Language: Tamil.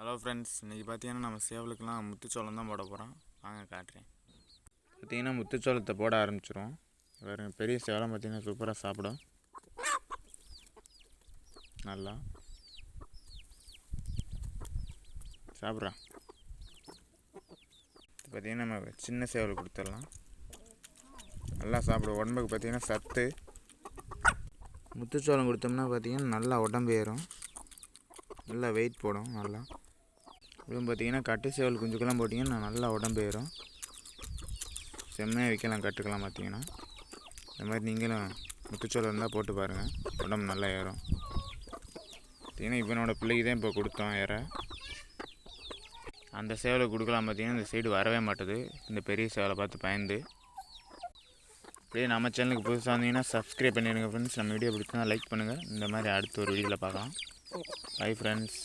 ஹலோ ஃப்ரெண்ட்ஸ், இன்றைக்கி பார்த்தீங்கன்னா நம்ம சேவலுக்கெல்லாம் முத்துச்சோளம் தான் போட போகிறோம். வாங்க காட்டுறேன். பார்த்தீங்கன்னா முத்துச்சோளத்தை போட ஆரம்பிச்சிரும். வேறு பெரிய சேவலம் பார்த்தீங்கன்னா சூப்பராக சாப்பிடும். நல்லா சாப்பிட்றான். பார்த்தீங்கன்னா நம்ம சின்ன சேவல் கொடுத்துடலாம். நல்லா சாப்பிடும். உடம்புக்கு பார்த்தீங்கன்னா சத்து. முத்துச்சோளம் கொடுத்தோம்னா பார்த்தீங்கன்னா நல்லா உடம்பு ஏறும், நல்லா வெயிட் போடும். நல்லா இதுவும் பார்த்தீங்கன்னா கட்டு சேவல் குஞ்சுக்கெல்லாம் போட்டிங்கன்னா நல்லா உடம்பு ஏறும், செம்மையாக விற்கலாம். கட்டுக்கலாம் பார்த்தீங்கன்னா இந்த மாதிரி நீங்களும் முத்துச்சோளம் இருந்தால் போட்டு பாருங்கள், உடம்பு நல்லா ஏறும். பார்த்தீங்கன்னா இவனோட பிள்ளைக்கு தான் இப்போ கொடுத்தோம். அந்த சேவலை கொடுக்கலாம். பார்த்தீங்கன்னா இந்த சைடு வரவே மாட்டுது, இந்த பெரிய சேவலை பார்த்து பயந்து. அப்படியே நம்ம சேனலுக்கு புதுசாக வந்தீங்கன்னா சப்ஸ்கிரைப் பண்ணிடுங்க ஃப்ரெண்ட்ஸ். நம்ம வீடியோ பிடிச்சா லைக் பண்ணுங்கள். இந்த மாதிரி அடுத்த ஒரு வீடியோவில் பார்க்கலாம். Bye friends.